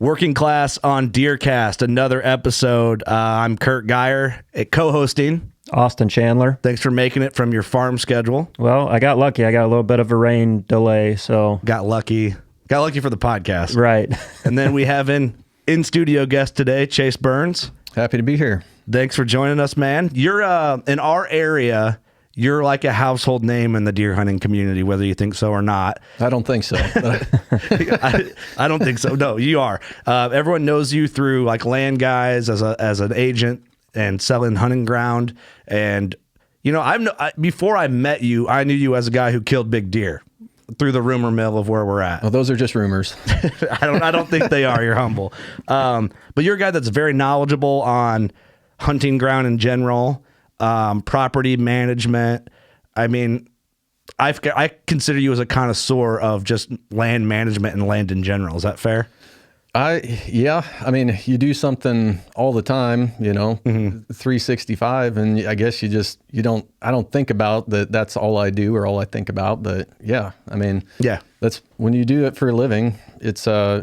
Working Class on DeerCast, another episode. I'm Curt Geyer, co-hosting. Austin Chandler. Thanks for making it from your farm schedule. Well, I got lucky. I got a little bit of a rain delay, so... Got lucky for the podcast. Right. And then we have in studio guest today, Chase Burns. Happy to be here. Thanks for joining us, man. You're in our area. You're like a household name in the deer hunting community, whether you think so or not. I don't think so. I don't think so. No, you are. Everyone knows you through like Land Guys as an agent and selling hunting ground. And you know, before I met you, I knew you as a guy who killed big deer through the rumor mill of where we're at. Well, those are just rumors. I don't think they are. You're humble. But you're a guy that's very knowledgeable on hunting ground in general. Property management. I mean, I consider you as a connoisseur of just land management and land in general. Is that fair? Yeah. I mean, you do something all the time, 365, and I guess I don't think about that. That's all I do or all I think about. But yeah, I mean, yeah, that's when you do it for a living. It's I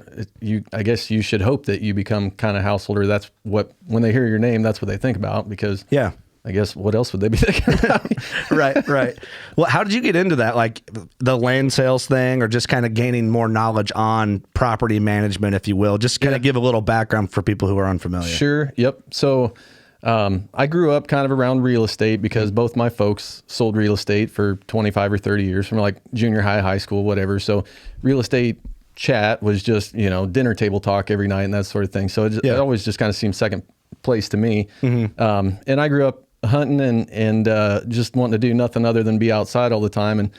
guess you should hope that you become kind of householder. That's when they hear your name, that's what they think about because yeah. I guess what else would they be thinking about? Right. Well, how did you get into that? Like the land sales thing or just kind of gaining more knowledge on property management, if you will, just kind of give a little background for people who are unfamiliar. Sure. Yep. So, I grew up kind of around real estate because both my folks sold real estate for 25 or 30 years from like junior high, high school, whatever. So real estate chat was just, dinner table talk every night and that sort of thing. So it always just kind of seemed second place to me. Mm-hmm. And I grew up hunting and just wanting to do nothing other than be outside all the time. And,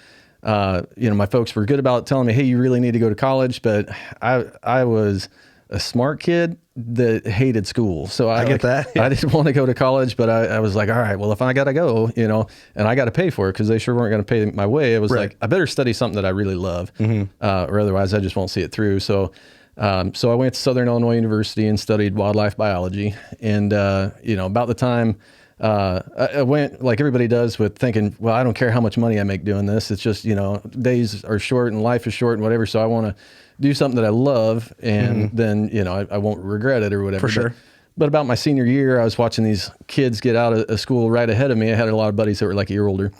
my folks were good about telling me, hey, you really need to go to college. But I was a smart kid that hated school. So I get that. Yeah. I didn't want to go to college, but I was like, all right, well, if I got to go, and I got to pay for it because they sure weren't going to pay my way. It was like, I better study something that I really love or otherwise I just won't see it through. So I went to Southern Illinois University and studied wildlife biology. And, about the time, I went like everybody does with thinking, well, I don't care how much money I make doing this. It's just, days are short and life is short and whatever. So I want to do something that I love and then, I won't regret it or whatever. For sure. But about my senior year, I was watching these kids get out of school right ahead of me. I had a lot of buddies that were like a year older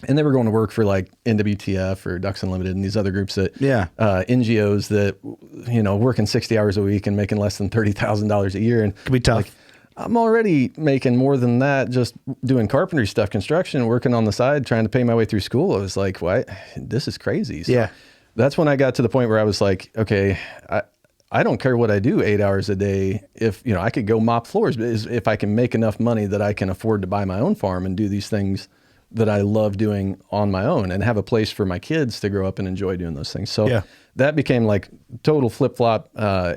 and they were going to work for like NWTF or Ducks Unlimited and these other groups that, NGOs that, working 60 hours a week and making less than $30,000 a year. And it can be tough. Like, I'm already making more than that just doing carpentry stuff, construction, working on the side, trying to pay my way through school. I was like, what? This is crazy. So that's when I got to the point where I was like, okay, I don't care what I do 8 hours a day. If, I could go mop floors, but if I can make enough money that I can afford to buy my own farm and do these things that I love doing on my own and have a place for my kids to grow up and enjoy doing those things. So that became like total flip-flop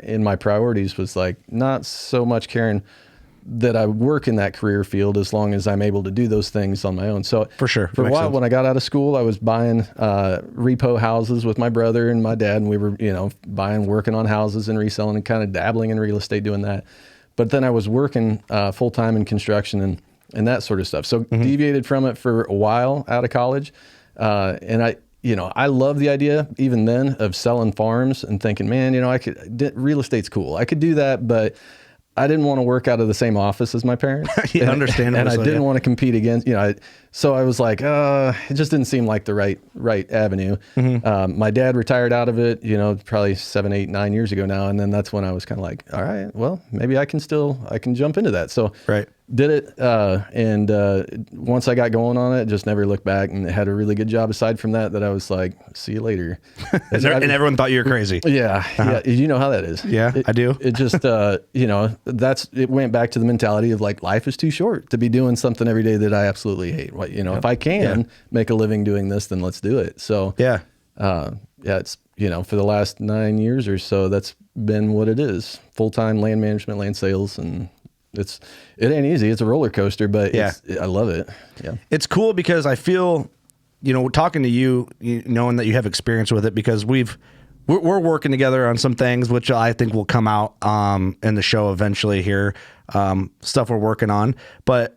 in my priorities was like not so much caring that I work in that career field as long as I'm able to do those things on my own. So for sure. For a while, when I got out of school, I was buying repo houses with my brother and my dad, and we were, working on houses and reselling and kind of dabbling in real estate doing that. But then I was working full-time in construction and that sort of stuff. So deviated from it for a while out of college. And I love the idea even then of selling farms and thinking, man, real estate's cool. I could do that, but I didn't want to work out of the same office as my parents. Understandable. And I didn't want to compete against, so I was like, it just didn't seem like the right avenue. My dad retired out of it, probably 7, 8, 9 years ago now. And then that's when I was kind of like, all right, well, maybe I can jump into that. So did it. And once I got going on it, just never looked back and had a really good job aside from that I was like, see you later. And everyone thought you were crazy. Yeah. Yeah. You know how that is. Yeah, I do. It just, it went back to the mentality of like, life is too short to be doing something every day that I absolutely hate. If I can make a living doing this, then let's do it. So it's, for the last 9 years or so, that's been what it is. Full-time land management, land sales. And it ain't easy. It's a roller coaster, but I love it. Yeah. It's cool because I feel, talking to you, knowing that you have experience with it because we're working together on some things, which I think will come out in the show eventually here, stuff we're working on. But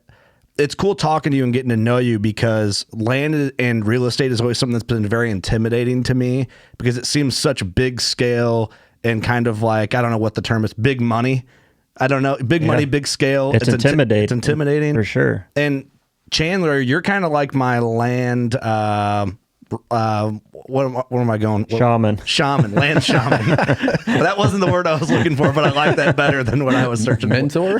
it's cool talking to you and getting to know you because land and real estate is always something that's been very intimidating to me because it seems such big scale and kind of like, I don't know what the term is, big money. I don't know, big money, big scale. It's intimidating. It's intimidating for sure. And Chandler, you're kind of like my land. What am I going? Shaman, land shaman. That wasn't the word I was looking for, but I like that better than what I was searching for.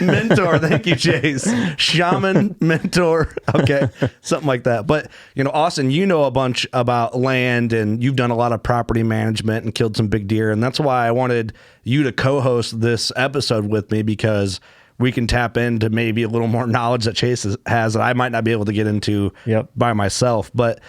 Mentor. Thank you, Chase. Shaman, mentor. Okay. Something like that. But, Austin, you know a bunch about land, and you've done a lot of property management and killed some big deer. And that's why I wanted you to co-host this episode with me, because we can tap into maybe a little more knowledge that Chase has that I might not be able to get into by myself. But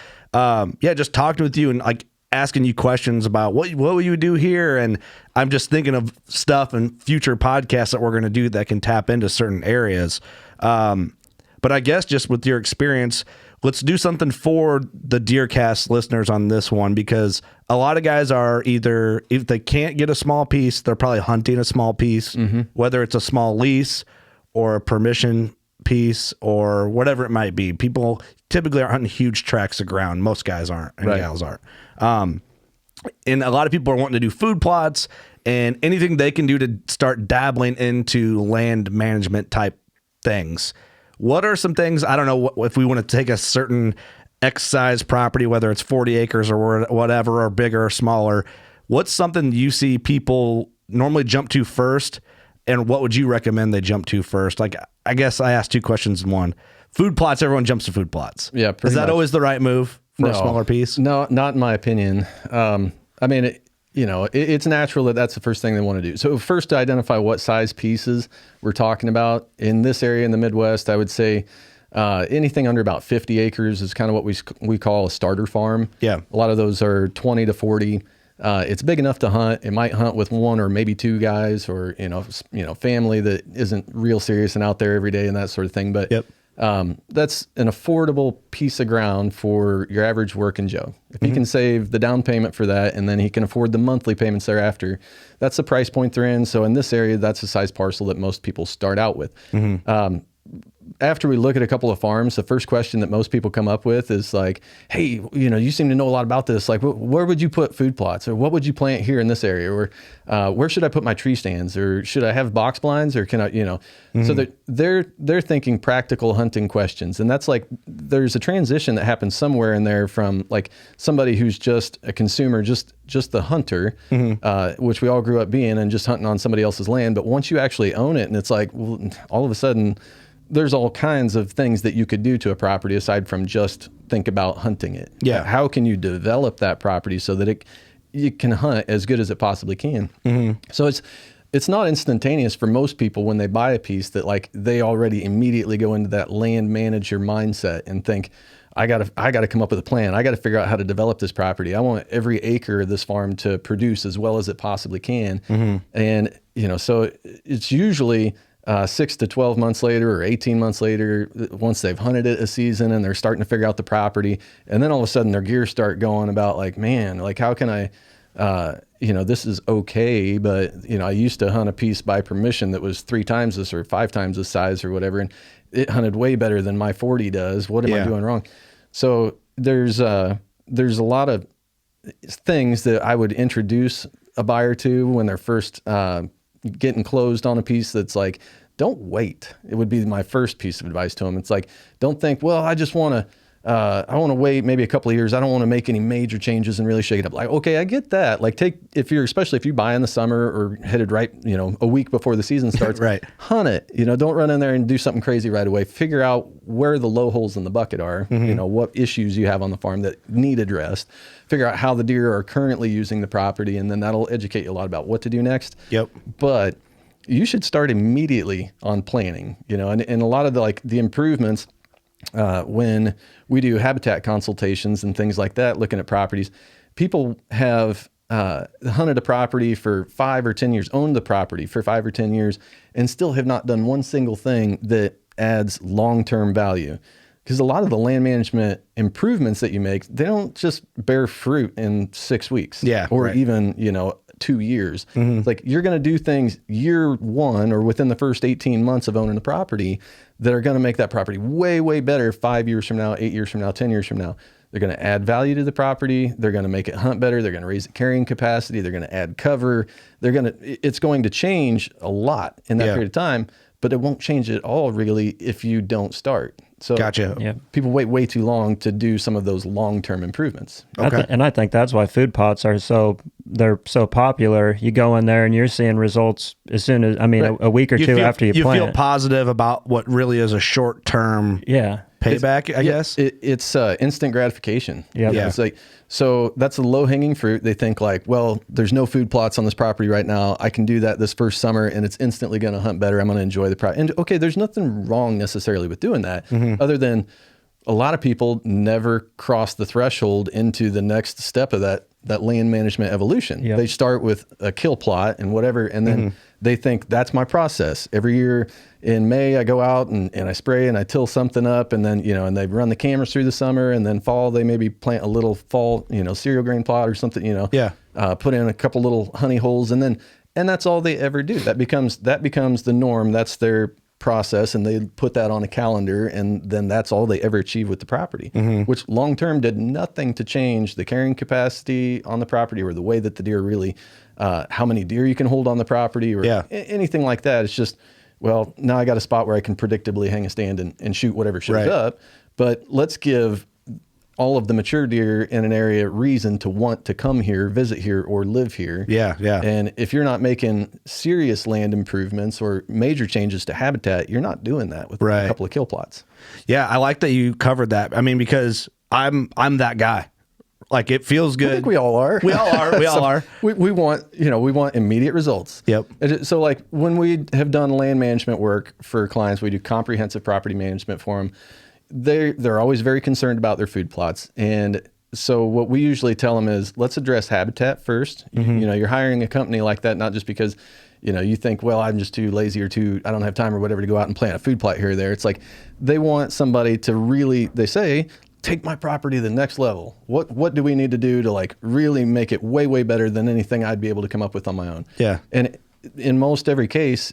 just talking with you and like asking you questions about what will you do here. And I'm just thinking of stuff and future podcasts that we're going to do that can tap into certain areas. But I guess just with your experience, let's do something for the DeerCast listeners on this one, because a lot of guys are either, if they can't get a small piece, they're probably hunting a small piece, whether it's a small lease or a permission piece or whatever it might be. People typically aren't hunting huge tracts of ground. Most guys aren't, and gals aren't. And a lot of people are wanting to do food plots and anything they can do to start dabbling into land management type things. What are some things, I don't know if we want to take a certain X size property, whether it's 40 acres or whatever, or bigger or smaller, what's something you see people normally jump to first? And what would you recommend they jump to first? Like, I guess I asked two questions in one. Food plots, everyone jumps to food plots. Yeah. Is that always the right move for a smaller piece? No, not in my opinion. I mean, it's natural that that's the first thing they want to do. So first, to identify what size pieces we're talking about. In this area in the Midwest, I would say anything under about 50 acres is kind of what we call a starter farm. Yeah. A lot of those are 20 to 40. It's big enough to hunt. It might hunt with one or maybe two guys, or family that isn't real serious and out there every day and that sort of thing. But that's an affordable piece of ground for your average working Joe. If he can save the down payment for that, and then he can afford the monthly payments thereafter, that's the price point they're in. So in this area, that's the size parcel that most people start out with. After we look at a couple of farms, the first question that most people come up with is like, hey, you seem to know a lot about this. Like, where would you put food plots, or what would you plant here in this area? Or where should I put my tree stands? Or should I have box blinds? Or can I, so they're thinking practical hunting questions. And that's like, there's a transition that happens somewhere in there from like somebody who's just a consumer, just the hunter, which we all grew up being, and just hunting on somebody else's land. But once you actually own it, and it's like, well, all of a sudden, there's all kinds of things that you could do to a property aside from just think about hunting it. Yeah. How can you develop that property so that you can hunt as good as it possibly can? So it's not instantaneous for most people when they buy a piece that like they already immediately go into that land manager mindset and think, I gotta come up with a plan. I gotta figure out how to develop this property. I want every acre of this farm to produce as well as it possibly can. And so it's usually 6 to 12 months later or 18 months later, once they've hunted it a season and they're starting to figure out the property. And then all of a sudden their gears start going about like, man, like how can I, this is okay, but I used to hunt a piece by permission that was 3 times this or 5 times this size or whatever. And it hunted way better than my 40 does. What am I doing wrong? So there's a lot of things that I would introduce a buyer to when they're first, getting closed on a piece. That's like, don't wait. It would be my first piece of advice to them. It's like, don't think, well, I just want to wait maybe a couple of years. I don't want to make any major changes and really shake it up. Like, okay, I get that. Like especially if you buy in the summer or headed right, a week before the season starts, hunt it, don't run in there and do something crazy right away. Figure out where the low holes in the bucket are, what issues you have on the farm that need addressed. Figure out how the deer are currently using the property, and then that'll educate you a lot about what to do next. But you should start immediately on planning, and a lot of the improvements, when we do habitat consultations and things like that, looking at properties, people have hunted a property for 5 or 10 years, owned the property for 5 or 10 years, and still have not done one single thing that adds long-term value. Because a lot of the land management improvements that you make, they don't just bear fruit in 6 weeks or even, 2 years. It's like you're going to do things year one or within the first 18 months of owning the property that are going to make that property way, way better 5 years from now, 8 years from now, 10 years from now. They're going to add value to the property. They're going to make it hunt better. They're going to raise the carrying capacity. They're going to add cover. It's going to change a lot in that period of time, but it won't change at all really if you don't start. So Gotcha. People wait way too long to do some of those long-term improvements. Okay. And I think that's why food plots are so popular. You go in there and you're seeing results as soon as, a week or two after you plant. You feel positive about what really is a short-term payback, I guess. It's instant gratification. Yeah. It's like, so that's a low hanging fruit. They think like, well, there's no food plots on this property right now. I can do that this first summer and it's instantly going to hunt better. I'm going to enjoy the property. And okay, there's nothing wrong necessarily with doing that other than a lot of people never cross the threshold into the next step of that land management evolution. Yep. They start with a kill plot and whatever, and then they think that's my process. Every year in May, I go out and I spray and I till something up, and then, and they run the cameras through the summer, and then fall, they maybe plant a little fall, cereal grain plot or something, put in a couple little honey holes, and that's all they ever do. That becomes the norm. That's their process, and they put that on a calendar, and then that's all they ever achieve with the property, which long term did nothing to change the carrying capacity on the property or the way that the deer really how many deer you can hold on the property or anything like that. It's just, well, now I got a spot where I can predictably hang a stand and shoot whatever shows up, but let's give all of the mature deer in an area reason to want to come here, visit here, or live here. Yeah. And if you're not making serious land improvements or major changes to habitat, you're not doing that with a couple of kill plots. Yeah, I like that you covered that. I mean, because I'm that guy. Like, it feels good. I think we all are. We all are. We all are. We want immediate results. Yep. So like when we have done land management work for clients, we do comprehensive property management for them. They're always very concerned about their food plots. And so what we usually tell them is, let's address habitat first. You're hiring a company like that, not just because, you think, well, I'm just too lazy or I don't have time or whatever to go out and plant a food plot here or there. It's like, they want somebody to really, they say, take my property to the next level. What do we need to do to like really make it way, way better than anything I'd be able to come up with on my own? Yeah. And in most every case,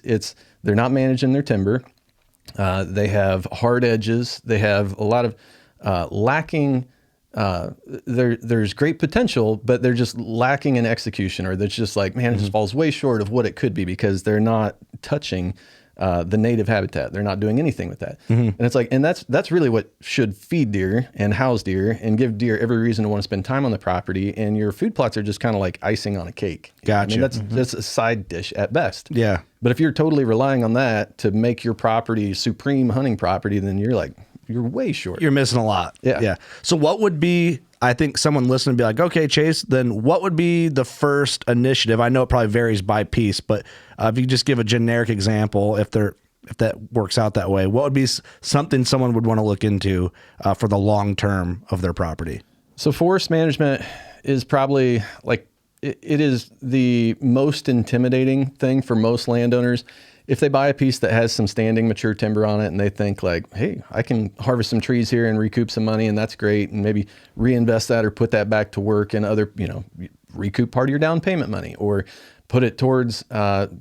they're not managing their timber. They have hard edges. They have a lot of lacking. There's great potential, but they're just lacking in execution, or that's just like, man, it just falls way short of what it could be because they're not touching the native habitat. They're not doing anything with that. And it's like, and that's really what should feed deer and house deer and give deer every reason to want to spend time on the property. And your food plots are just kind of like icing on a cake. Gotcha. I mean, that's just a side dish at best. Yeah. But if you're totally relying on that to make your property supreme hunting property, then you're way short. You're missing a lot. Yeah. So what would be, I think someone listening would be like, okay, Chase, then what would be the first initiative? I know it probably varies by piece, but if you just give a generic example, if that works out that way, what would be something someone would want to look into for the long term of their property? So forest management is probably like, it is the most intimidating thing for most landowners. If they buy a piece that has some standing mature timber on it and they think like, hey, I can harvest some trees here and recoup some money and that's great, and maybe reinvest that or put that back to work and other, recoup part of your down payment money or put it towards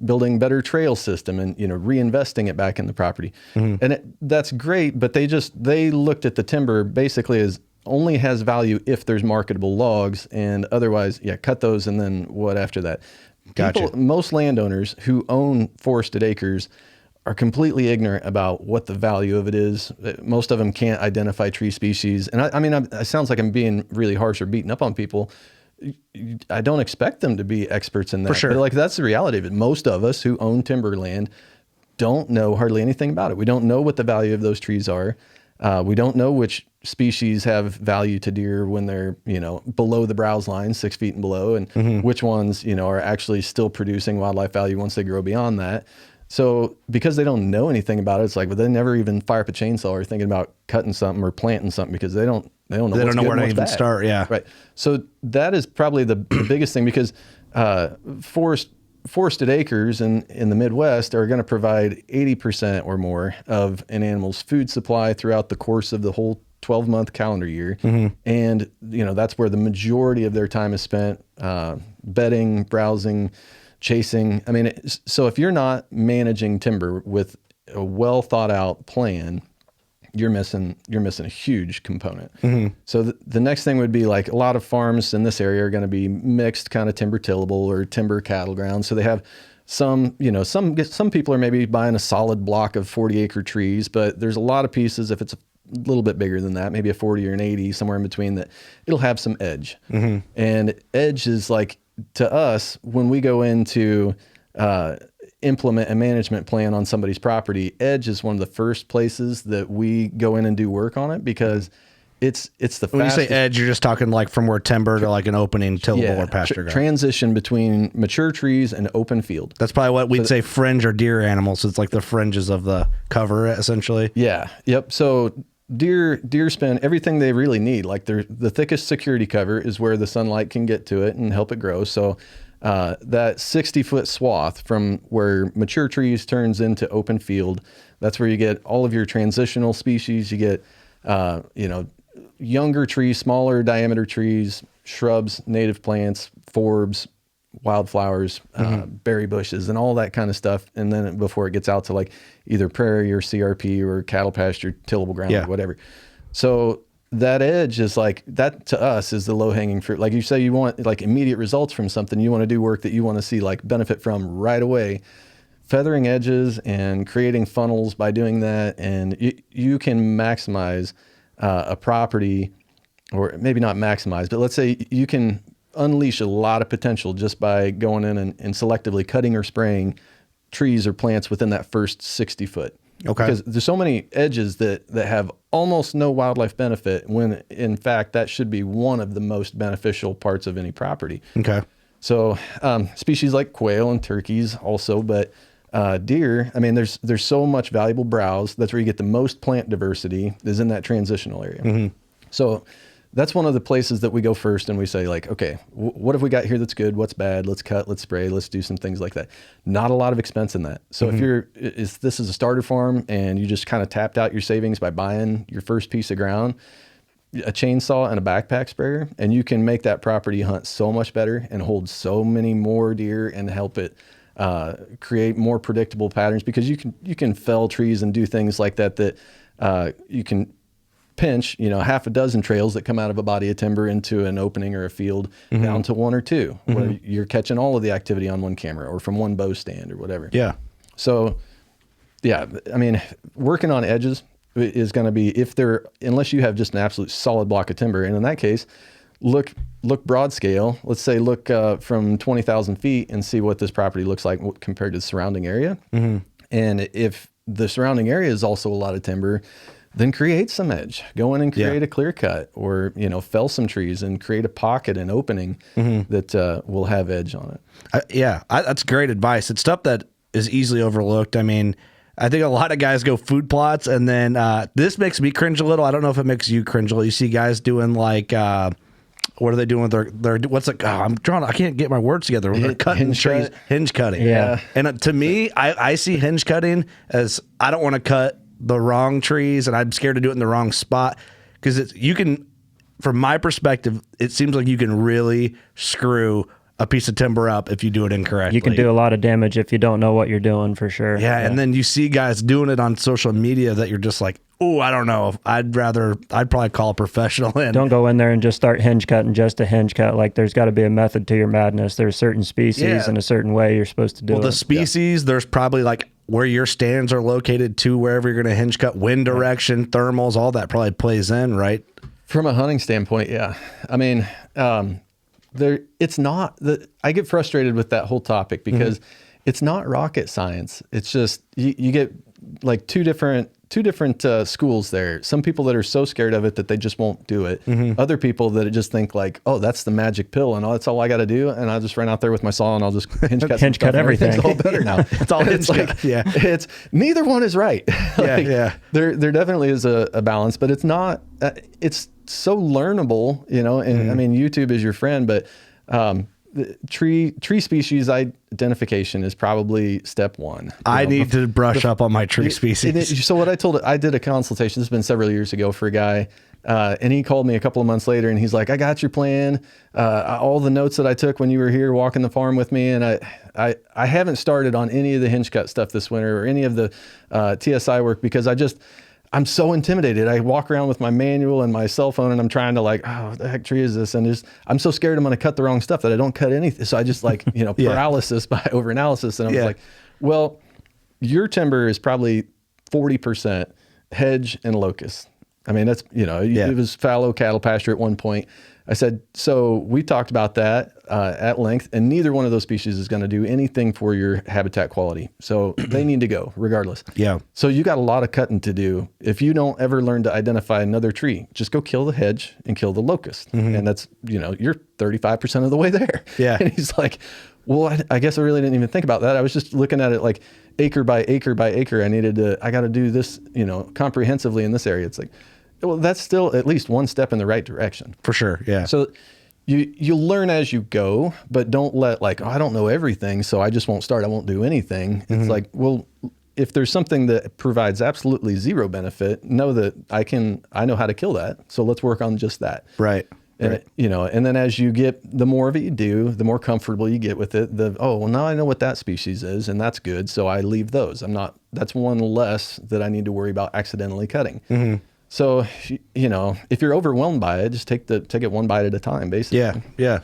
building better trail system and, reinvesting it back in the property. And that's great, but they looked at the timber basically as only has value if there's marketable logs, and otherwise, cut those and then what after that? Gotcha. Most landowners who own forested acres are completely ignorant about what the value of it is. Most of them can't identify tree species. And I mean, it sounds like I'm being really harsh or beating up on people. I don't expect them to be experts in that. For sure. But that's the reality of it. Most of us who own timberland don't know hardly anything about it. We don't know what the value of those trees are. We don't know which species have value to deer when they're, below the browse line, 6 feet and below, and which ones, are actually still producing wildlife value once they grow beyond that. So because they don't know anything about it, it's like, but they never even fire up a chainsaw or thinking about cutting something or planting something because they don't know where to even start. Yeah. Right. So that is probably the biggest thing, because forested acres in the Midwest are going to provide 80% or more of an animal's food supply throughout the course of the whole 12-month calendar year. And, that's where the majority of their time is spent, bedding, browsing, chasing. I mean, so if you're not managing timber with a well thought out plan, you're missing a huge component. So the next thing would be like a lot of farms in this area are going to be mixed kind of timber tillable or timber cattle ground. So they have some people are maybe buying a solid block of 40-acre trees, but there's a lot of pieces, if it's a little bit bigger than that, maybe a 40 or an 80, somewhere in between, that it'll have some edge. And edge is like, to us, when we go into implement a management plan on somebody's property, edge is one of the first places that we go in and do work on it, because it's the fastest. When you say edge, you're just talking like from where timber to like an opening tillable or pasture ground. Transition between mature trees and open field. That's probably what we'd say fringe or deer animals. It's like the fringes of the cover, essentially. Yeah. Yep. So deer spend everything they really need. Like the thickest security cover is where the sunlight can get to it and help it grow. So that 60-foot swath from where mature trees turns into open field, that's where you get all of your transitional species. You get, younger trees, smaller diameter trees, shrubs, native plants, forbs, wildflowers, berry bushes, and all that kind of stuff. And then before it gets out to like either prairie or CRP or cattle pasture, tillable ground, or whatever. So that edge is like, that to us is the low hanging fruit. Like you say, you want like immediate results from something. You want to do work that you want to see like benefit from right away. Feathering edges and creating funnels by doing that, and you can maximize a property, or maybe not maximize, but let's say you can unleash a lot of potential just by going in and selectively cutting or spraying trees or plants within that first 60 foot. Okay. Because there's so many edges that have almost no wildlife benefit, when in fact that should be one of the most beneficial parts of any property. Okay. So species like quail and turkeys also, but deer, I mean, there's so much valuable browse. That's where you get the most plant diversity, is in that transitional area. So that's one of the places that we go first, and we say like, okay, what have we got here that's good? What's bad? Let's cut, let's spray, let's do some things like that. Not a lot of expense in that. So if this is a starter farm and you just kind of tapped out your savings by buying your first piece of ground, a chainsaw and a backpack sprayer, and you can make that property hunt so much better and hold so many more deer and help it create more predictable patterns, because you can fell trees and do things like that you can pinch, half a dozen trails that come out of a body of timber into an opening or a field down to one or two, where you're catching all of the activity on one camera or from one bow stand or whatever. Yeah. So yeah, I mean, working on edges is going to be, unless you have just an absolute solid block of timber. And in that case, look broad scale. Let's say look from 20,000 feet and see what this property looks like compared to the surrounding area. And if the surrounding area is also a lot of timber, then create some edge. Go in and create a clear cut, or fell some trees and create a pocket and opening that will have edge on it. That's great advice. It's stuff that is easily overlooked. I mean, I think a lot of guys go food plots, and then this makes me cringe a little. I don't know if it makes you cringe a little. You see guys doing like, what are they doing with their what's it? I can't get my words together. They're cutting trees, hinge cutting. Yeah. And to me, I see hinge cutting as, I don't want to cut the wrong trees, and I'm scared to do it in the wrong spot, because you can, from my perspective, it seems like you can really screw a piece of timber up if you do it incorrectly. You can do a lot of damage if you don't know what you're doing, for sure. Yeah, and then you see guys doing it on social media that you're just like, oh, I don't know. I'd probably call a professional in. Don't go in there and just start hinge cutting just a hinge cut. Like, there's got to be a method to your madness. There's certain species and a certain way you're supposed to do it. Well, the species, there's probably like where your stands are located to wherever you're going to hinge cut, wind direction, thermals, all that probably plays in, right? From a hunting standpoint, yeah. I mean, it's not that I get frustrated with that whole topic, because it's not rocket science. It's just, you get like two different schools there. Some people that are so scared of it that they just won't do it. Other people that just think like, oh, that's the magic pill, and that's all I got to do, and I'll just run out there with my saw and I'll just hinge cut everything. It's all better now. It's all hinge cut. It's neither one is right. There definitely is a balance, but it's not. It's so learnable, And I mean, YouTube is your friend, but the tree species identification is probably step one. I need to brush up on my tree species. So what I did a consultation, this has been several years ago, for a guy, and he called me a couple of months later, and he's like, I got your plan, all the notes that I took when you were here walking the farm with me, and I haven't started on any of the hinge cut stuff this winter or any of the TSI work, because I'm so intimidated. I walk around with my manual and my cell phone and I'm trying to like, oh, what the heck tree is this? And I'm so scared I'm going to cut the wrong stuff that I don't cut anything. So I just like, paralysis by overanalysis. And I was like, well, your timber is probably 40% hedge and locust. I mean, that's, it was fallow cattle pasture at one point. I said, so we talked about that at length, and neither one of those species is going to do anything for your habitat quality. So they need to go regardless. Yeah. So you got a lot of cutting to do. If you don't ever learn to identify another tree, just go kill the hedge and kill the locust. And that's, you're 35% of the way there. Yeah. And he's like, well, I guess I really didn't even think about that. I was just looking at it like acre by acre by acre. I got to do this, comprehensively in this area. It's like, well, that's still at least one step in the right direction. For sure, yeah. So you learn as you go, but don't let like, I don't know everything, so I just won't start. I won't do anything. It's like, well, if there's something that provides absolutely zero benefit, know that I know how to kill that. So let's work on just that. Right. And and then as you get, the more of it you do, the more comfortable you get with it. Now I know what that species is, and that's good. So I leave those. That's one less that I need to worry about accidentally cutting. So, if you're overwhelmed by it, just take it one bite at a time, basically. Yeah. Yeah.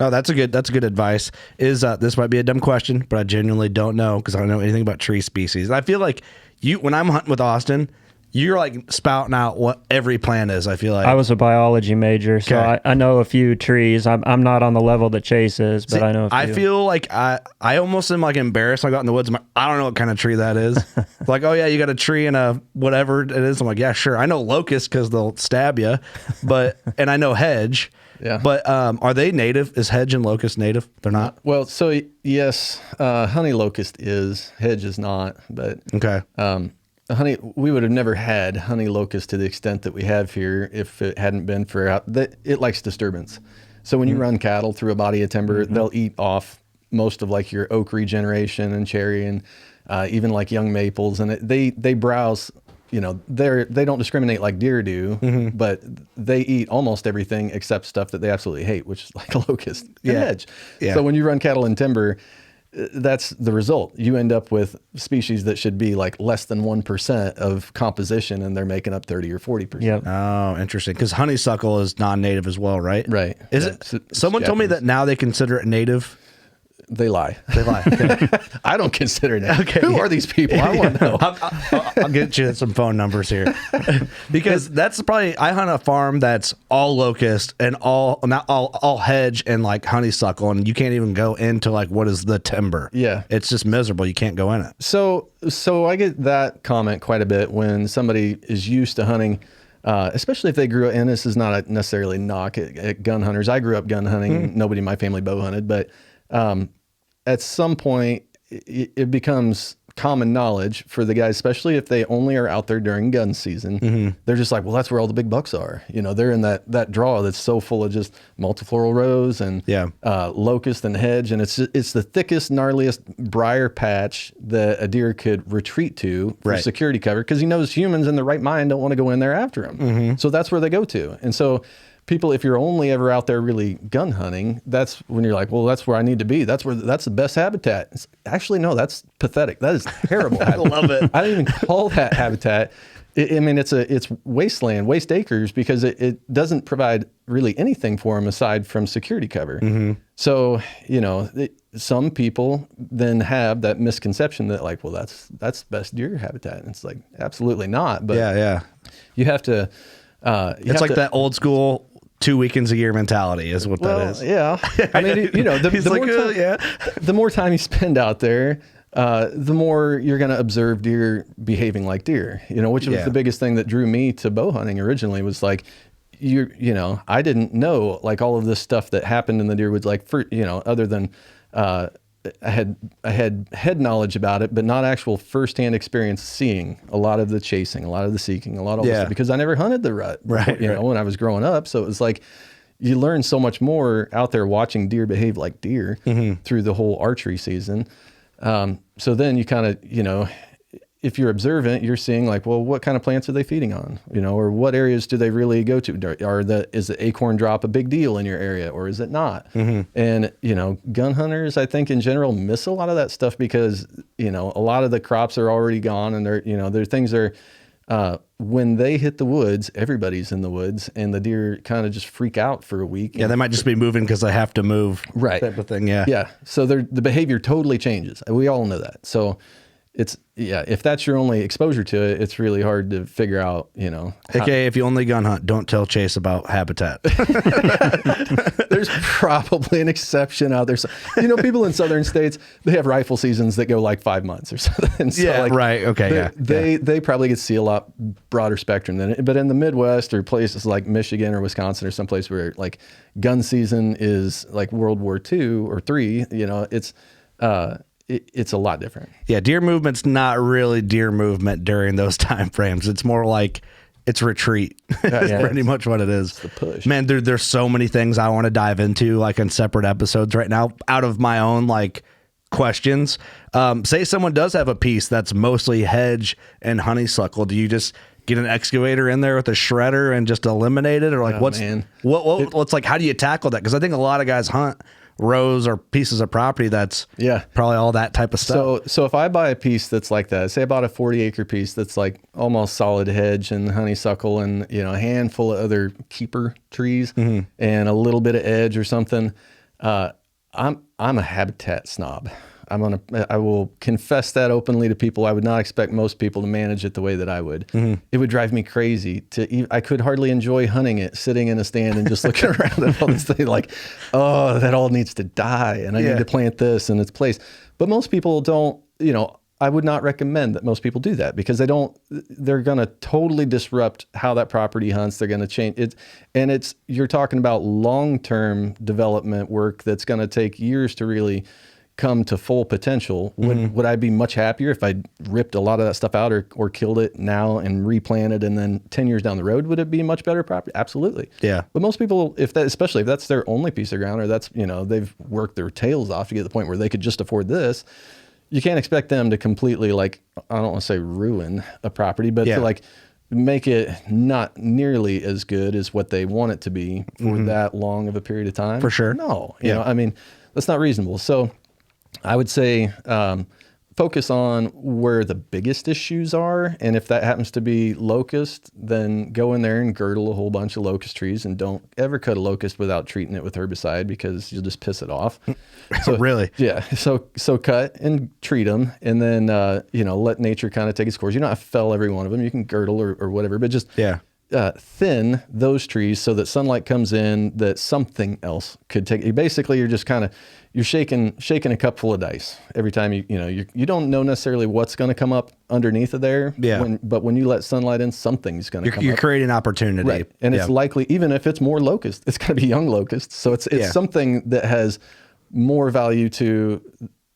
No, that's good advice. This might be a dumb question, but I genuinely don't know because I don't know anything about tree species. I feel like when I'm hunting with Austin, you're like spouting out what every plant is. I feel like I was a biology major, so I know a few trees. I'm not on the level that Chase is, but I know a few. I feel like I almost am like embarrassed. I got in the woods. I don't know what kind of tree that is. Like, oh yeah, you got a tree and a whatever it is. I'm like, yeah, sure. I know locust because they'll stab you, and I know hedge. Yeah. But are they native? Is hedge and locust native? They're not? Well, so yes, honey locust is, hedge is not, but okay. We would have never had honey locust to the extent that we have here if it hadn't been for it likes disturbance. So when you run cattle through a body of timber, they'll eat off most of like your oak regeneration and cherry and even like young maples, and they browse. They don't discriminate like deer do, but they eat almost everything except stuff that they absolutely hate, which is like a locust and hedge. Yeah. So when you run cattle in timber, that's the result. You end up with species that should be like less than 1% of composition, and they're making up 30 or 40%. Yep. Oh, interesting. Because honeysuckle is non-native as well, right? Right. Is it? Someone told me that now they consider it native. They lie. Okay. I don't consider that. Okay. Who are these people? I want to know. I'll get you some phone numbers here because that's probably, I hunt a farm that's all locust and all hedge and like honeysuckle, and you can't even go into like what is the timber. Yeah. It's just miserable. You can't go in it. So I get that comment quite a bit when somebody is used to hunting, especially if they grew up, and this is not necessarily a knock at gun hunters. I grew up gun hunting. Nobody in my family bow hunted, but at some point it becomes common knowledge for the guys, especially if they only are out there during gun season. They're just like, well, that's where all the big bucks are. They're in that draw that's so full of just multifloral rose and locust and hedge, and it's the thickest, gnarliest briar patch that a deer could retreat to for security cover, because he knows humans in the right mind don't want to go in there after him. So that's where they go to. And so people, if you're only ever out there really gun hunting, that's when you're like, well, that's where I need to be. That's the best habitat. Actually, no, that's pathetic. That is terrible. I love it. I don't even call that habitat. It's wasteland, waste acres, because it doesn't provide really anything for them aside from security cover. So, some people then have that misconception that like, well, that's best deer habitat. And it's like, absolutely not. But you have to, it's like that old school 2 weekends a year mentality is what that is. Yeah. I mean, the more time you spend out there, the more you're going to observe deer behaving like deer, which was the biggest thing that drew me to bow hunting originally, was like, I didn't know like all of this stuff that happened in the deer woods, like other than, I had head knowledge about it, but not actual firsthand experience seeing a lot of the chasing, a lot of the seeking, a lot of all this stuff, because I never hunted the rut, when I was growing up. So it was like, you learn so much more out there watching deer behave like deer through the whole archery season. So then you kind of, if you're observant, you're seeing like, well, what kind of plants are they feeding on? Or what areas do they really go to? Is the acorn drop a big deal in your area, or is it not? And, gun hunters, I think in general, miss a lot of that stuff because, a lot of the crops are already gone, and their things are when they hit the woods, everybody's in the woods, and the deer kind of just freak out for a week. Yeah, they might just be moving because they have to move, right? Type of thing. Yeah, yeah. So the behavior totally changes. We all know that. So it's if that's your only exposure to it, it's really hard to figure out. Okay, if you only gun hunt, don't tell Chase about habitat. There's probably an exception out there. So, people in southern states, they have rifle seasons that go like 5 months or something. So yeah, right. Okay, they probably get to see a lot broader spectrum than it. But in the Midwest or places like Michigan or Wisconsin or someplace where like gun season is like World War II or III, it's a lot different. Yeah, deer movement's not really deer movement during those time frames. It's more like it's retreat. That's pretty much what it is. It's the push. Man, there's so many things I want to dive into like in separate episodes right now out of my own like questions. Say someone does have a piece that's mostly hedge and honeysuckle. Do you just get an excavator in there with a shredder and just eliminate it? Or like what's like, how do you tackle that? Because I think a lot of guys hunt rows or pieces of property that's probably all that type of stuff. So if I buy a piece that's like that, say I bought a 40-acre piece that's like almost solid hedge and honeysuckle and a handful of other keeper trees and a little bit of edge or something, I'm a habitat snob. I will confess that openly to people. I would not expect most people to manage it the way that I would. It would drive me crazy I could hardly enjoy hunting it, sitting in a stand and just looking around at all this thing like, oh, that all needs to die. And I need to plant this in its place. But most people don't, I would not recommend that most people do that because they're going to totally disrupt how that property hunts. They're going to change it. And you're talking about long-term development work that's going to take years to really come to full potential. Would I be much happier if I ripped a lot of that stuff out or killed it now and replanted, and then 10 years down the road, would it be much better property? Absolutely. Yeah. But most people, especially if that's their only piece of ground, or that's, they've worked their tails off to get to the point where they could just afford this, you can't expect them to completely, like, I don't want to say ruin a property, but to like make it not nearly as good as what they want it to be for that long of a period of time. For sure. No, I mean, that's not reasonable. So I would say focus on where the biggest issues are. And if that happens to be locust, then go in there and girdle a whole bunch of locust trees, and don't ever cut a locust without treating it with herbicide because you'll just piss it off. So really? Yeah. So cut and treat them, and then, let nature kind of take its course. You don't have to fell every one of them. You can girdle or whatever, but just thin those trees so that sunlight comes in, that something else could take. Basically, you're just kind of, you're shaking a cup full of dice every time you don't know necessarily what's going to come up underneath of there. Yeah. But when you let sunlight in, something's going to come up. You're creating opportunity. Right. And it's likely, even if it's more locust, it's going to be young locust. So it's something that has more value to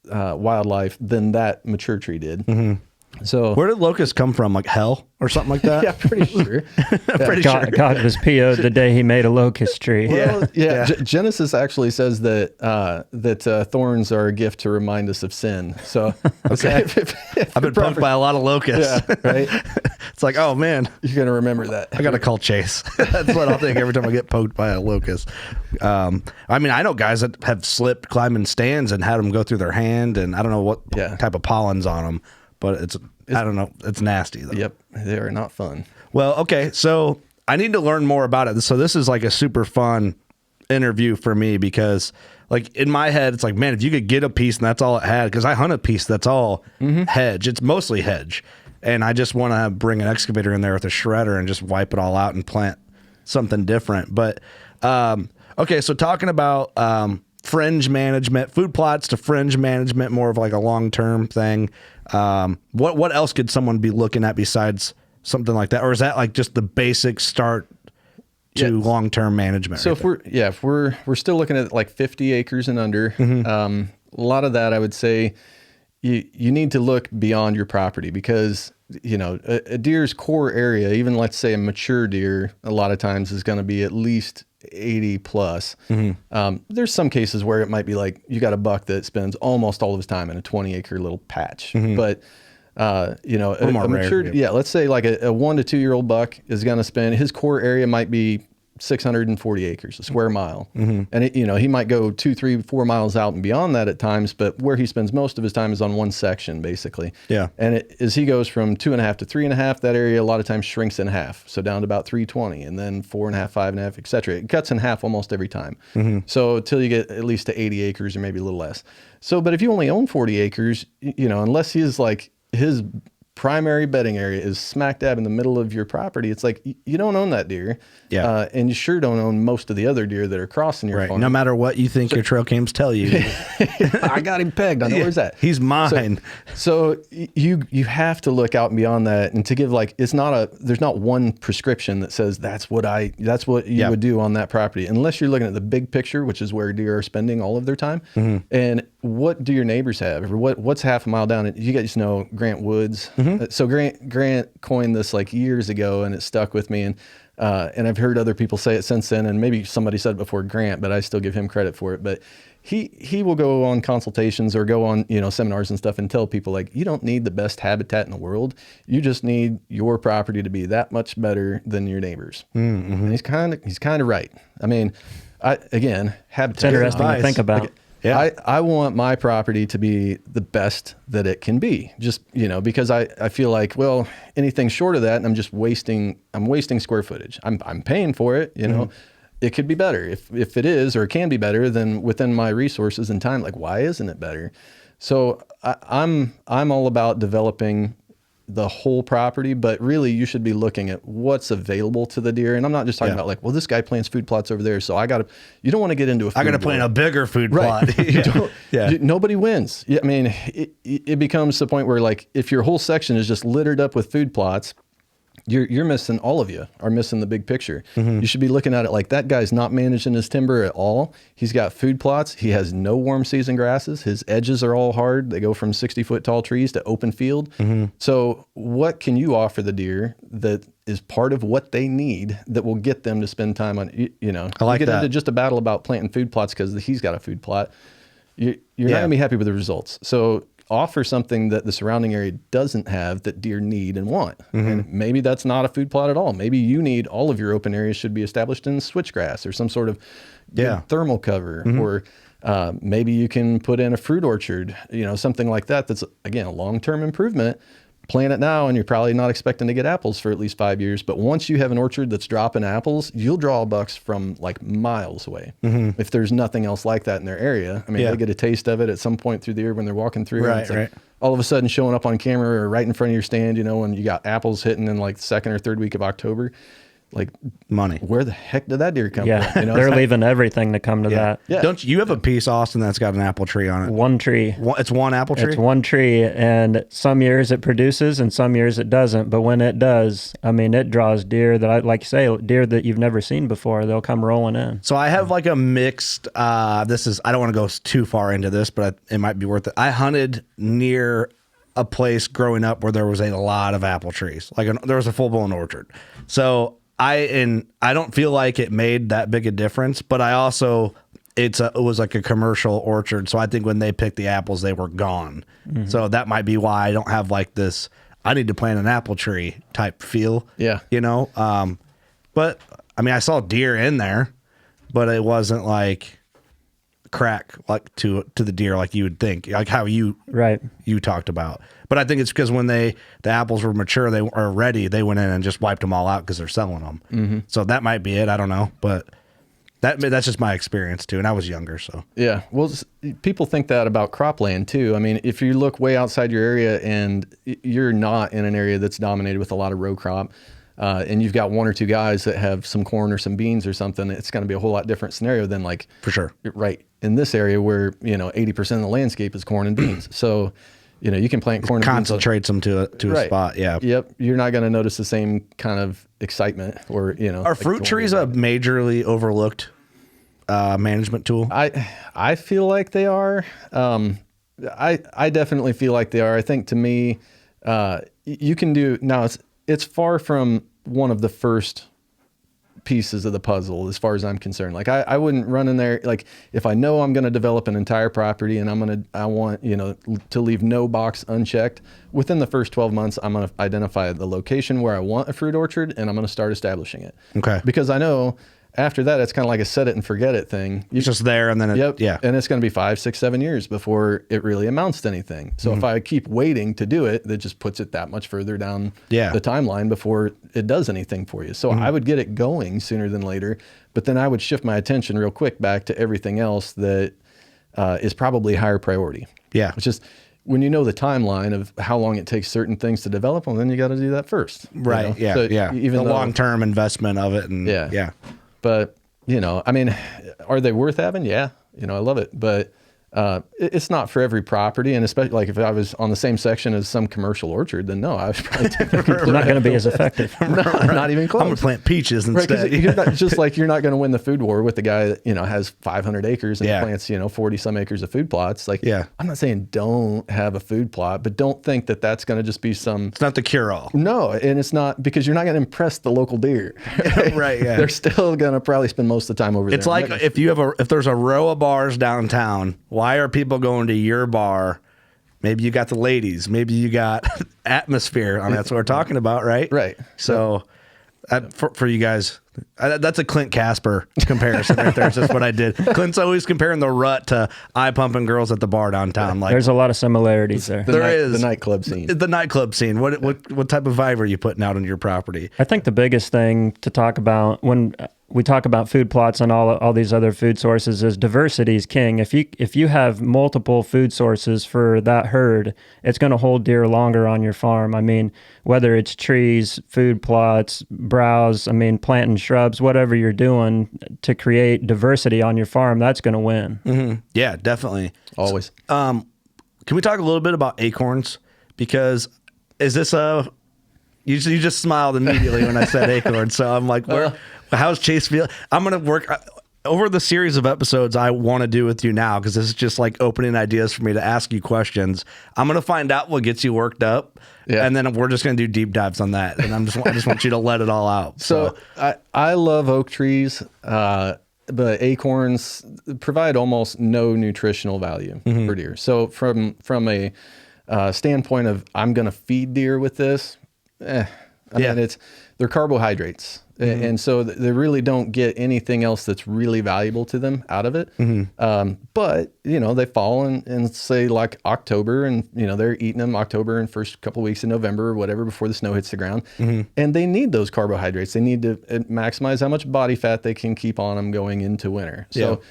wildlife than that mature tree did. So where did locusts come from? Like hell or something like that? Yeah, pretty sure. Pretty sure. God was PO'd the day he made a locust tree. Well, Genesis actually says that thorns are a gift to remind us of sin. So okay, I've been poked by a lot of locusts. Yeah, right. It's like, oh man, you're gonna remember that. I gotta call Chase. That's what I'll think every time I get poked by a locust. I mean, I know guys that have slipped climbing stands and had them go through their hand, and I don't know what type of pollen's on them. But it's I don't know. It's nasty though. Yep. They are not fun. Well, okay. So I need to learn more about it. So this is like a super fun interview for me because like in my head, it's like, man, if you could get a piece and that's all it had, because I hunt a piece that's all hedge. It's mostly hedge. And I just want to bring an excavator in there with a shredder and just wipe it all out and plant something different. But okay. So talking about fringe management, food plots to fringe management, more of like a long-term thing. What else could someone be looking at besides something like that? Or is that like just the basic start to long-term management? So if we're still looking at like 50 acres and under, a lot of that, I would say you need to look beyond your property because, a deer's core area, even let's say a mature deer, a lot of times is going to be at least 80 plus. There's some cases where it might be like you got a buck that spends almost all of his time in a 20-acre little patch. But a mature, let's say like a 1 to 2 year old buck is going to spend, his core area might be 640 acres, a square mile. And it, he might go 2, 3, 4 miles out and beyond that at times, but where he spends most of his time is on one section, basically. Yeah. And as he goes from 2.5 to 3.5, that area a lot of times shrinks in half. So down to about 320, and then 4.5, 5.5, et cetera. It cuts in half almost every time. So till you get at least to 80 acres or maybe a little less. So, but if you only own 40 acres, unless he's like his primary bedding area is smack dab in the middle of your property, it's like you don't own that deer. Yeah. And you sure don't own most of the other deer that are crossing your farm. No matter what you think your trail cams tell you. I got him pegged. I know where's that. He's mine. So you have to look out beyond that, and to give there's not one prescription that says that's what you would do on that property, unless you're looking at the big picture, which is where deer are spending all of their time. And what do your neighbors have? Or what's half a mile down? You guys know Grant Woods. So Grant coined this like years ago, and it stuck with me. And I've heard other people say it since then, and maybe somebody said it before Grant, but I still give him credit for it. But he will go on consultations or go on seminars and stuff and tell people like, you don't need the best habitat in the world. You just need your property to be that much better than your neighbors. And he's kind of right. I mean, habitat. It's interesting to think about. Yeah. I want my property to be the best that it can be, just, because I feel like, well, anything short of that, and I'm wasting square footage. I'm paying for it, It could be better. If it is, or it can be better, then within my resources and time, like, why isn't it better? So I'm all about developing the whole property, but really you should be looking at what's available to the deer. And I'm not just talking about like, well, this guy plants food plots over there, so you don't want to get into I got to plant a bigger food plot. Nobody wins. I mean, it becomes the point where like, if your whole section is just littered up with food plots, you're missing, all of you are missing the big picture. You should be looking at it like, that guy's not managing his timber at all. He's got food plots. He has no warm season grasses. His edges are all hard. They go from 60-foot tall trees to open field. So what can you offer the deer that is part of what they need that will get them to spend time on, I like you get that. into just a battle about planting food plots because he's got a food plot. You're not gonna be happy with the results. So offer something that the surrounding area doesn't have that deer need and want. And maybe that's not a food plot at all. Maybe you need all of your open areas should be established in switchgrass or some sort of thermal cover, or maybe you can put in a fruit orchard, something like that. That's, again, a long-term improvement. Plant it now, and you're probably not expecting to get apples for at least 5 years. But once you have an orchard that's dropping apples, you'll draw bucks from like miles away. If there's nothing else like that in their area. I mean, they get a taste of it at some point through the year when they're walking through. Right, like all of a sudden showing up on camera or right in front of your stand, when you got apples hitting in like the 2nd or 3rd week of October. Like, money. Where the heck did that deer come from? They're leaving everything to come to that. Yeah. Don't you have a piece, Austin, that's got an apple tree on it? One tree. It's one apple tree? It's one tree, and some years it produces and some years it doesn't. But when it does, I mean, it draws deer that, like you say, deer that you've never seen before. They'll come rolling in. So I have like a mixed, I don't want to go too far into this, but it might be worth it. I hunted near a place growing up where there was a lot of apple trees. There was a full-blown orchard. So I don't feel like it made that big a difference, but I also, it was like a commercial orchard. So I think when they picked the apples, they were gone. So that might be why I don't have like this, I need to plant an apple tree type feel. Yeah. But I mean, I saw deer in there, but it wasn't like crack like to the deer like you would think, like how you talked about. But I think it's because when the apples were mature, they are ready, they went in and just wiped them all out because they're selling them. So that might be it. I don't know, but that's just my experience too. And I was younger, so yeah. Well, people think that about cropland too. I mean, if you look way outside your area and you're not in an area that's dominated with a lot of row crop, and you've got one or two guys that have some corn or some beans or something, it's going to be a whole lot different scenario than like, for sure, right in this area where 80% of the landscape is corn and beans. So you can plant corn and concentrates them to a spot. Yeah. Yep. You're not going to notice the same kind of excitement or Are like fruit trees a majorly overlooked management tool? I feel like they are. I definitely feel like they are. I think to me, you can do now. It's far from one of the first pieces of the puzzle as far as I'm concerned. Like I wouldn't run in there. Like if I know I'm going to develop an entire property and I want to leave no box unchecked, within the first 12 months, I'm going to identify the location where I want a fruit orchard and I'm going to start establishing it. Okay. Because I know after that, it's kind of like a set it and forget it thing. It's just there, and then and it's going to be 5, 6, 7 years before it really amounts to anything. So if I keep waiting to do it, that just puts it that much further down the timeline before it does anything for you. So I would get it going sooner than later, but then I would shift my attention real quick back to everything else that is probably higher priority. Yeah, it's just when you know the timeline of how long it takes certain things to develop, well, then you got to do that first. Right. You know? Yeah. So even the long-term investment of it. And yeah. But, you know, I mean, are they worth having? Yeah. You know, I love it. But it's not for every property. And especially like if I was on the same section as some commercial orchard, then no, I was probably not going to be as effective. Not even close. I'm going to plant peaches instead. Right, you're not, just like you're not going to win the food war with the guy that, you know, has 500 acres and plants, you know, 40 some acres of food plots. Like, I'm not saying don't have a food plot, but don't think that that's going to just be some. It's not the cure all. No. And it's not, because you're not going to impress the local deer. Right. Yeah. They're still going to probably spend most of the time over there. It's like if there's a row of bars downtown, why are people going to your bar? Maybe you got the ladies, maybe you got atmosphere. I mean, that's what we're talking about, right? Right. So for you guys, that's a Clint Casper comparison right there. It's just what I did. Clint's always comparing the rut to eye pumping girls at the bar downtown. Like, there's a lot of similarities there. There is the nightclub scene. The nightclub scene. What type of vibe are you putting out on your property? I think the biggest thing to talk about when we talk about food plots and all these other food sources is diversity is king. If you have multiple food sources for that herd, it's going to hold deer longer on your farm. I mean, whether it's trees, food plots, browse, I mean, planting shrubs, whatever you're doing to create diversity on your farm, that's going to win. Mm-hmm. Yeah, definitely. Always. Can we talk a little bit about Acorns? Because is this you just smiled immediately when I said Acorns. So I'm like, how's Chase feel? I'm going to work over the series of episodes I want to do with you now, because this is just like opening ideas for me to ask you questions. I'm going to find out what gets you worked up, and then we're just going to do deep dives on that. And I just want you to let it all out. So I love oak trees, but acorns provide almost no nutritional value for deer. So from a standpoint of I'm going to feed deer with this, I mean, they're carbohydrates. And so they really don't get anything else that's really valuable to them out of it. But, you know, they fall in say like October, and, you know, they're eating them October and first couple of weeks in November or whatever before the snow hits the ground. And they need those carbohydrates. They need to maximize how much body fat they can keep on them going into winter. So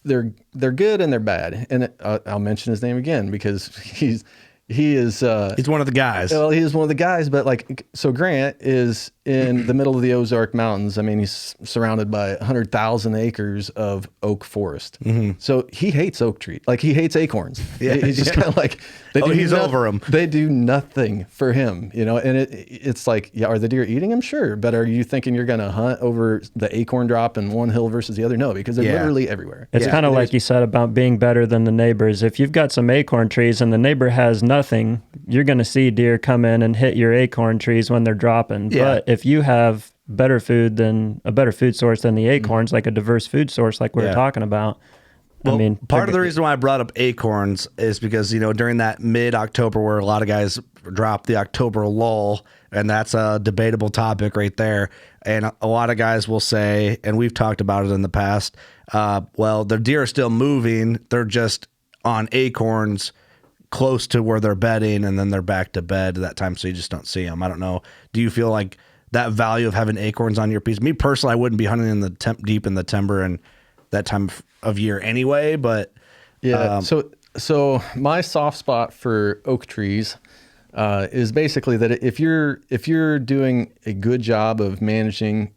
they're good and they're bad. And I'll mention his name again because he's one of the guys. Well, he is one of the guys, but like, so Grant is in the middle of the Ozark Mountains. I mean, he's surrounded by 100,000 acres of oak forest. So he hates oak tree. Like, he hates acorns. He's just kind of like, he's over them. They do nothing for him, you know? And it's like, are the deer eating them? Sure. But are you thinking you're going to hunt over the acorn drop in one hill versus the other? No, because they're literally everywhere. It's kind of like you said about being better than the neighbors. If you've got some acorn trees and the neighbor has nothing, you're going to see deer come in and hit your acorn trees when they're dropping. But if you have a better food source than the acorns, like a diverse food source, like we were talking about. Well, I mean, part of the reason why I brought up acorns is because, you know, during that mid-October where a lot of guys drop the October lull, and that's a debatable topic right there. And a lot of guys will say, and we've talked about it in the past, well, the deer are still moving. They're just on acorns close to where they're bedding, and then they're back to bed at that time, so you just don't see them. I don't know. Do you feel like that value of having acorns on your piece? Me personally, I wouldn't be hunting in the deep in the timber and that time of year anyway, but so my soft spot for oak trees is basically that if you're doing a good job of managing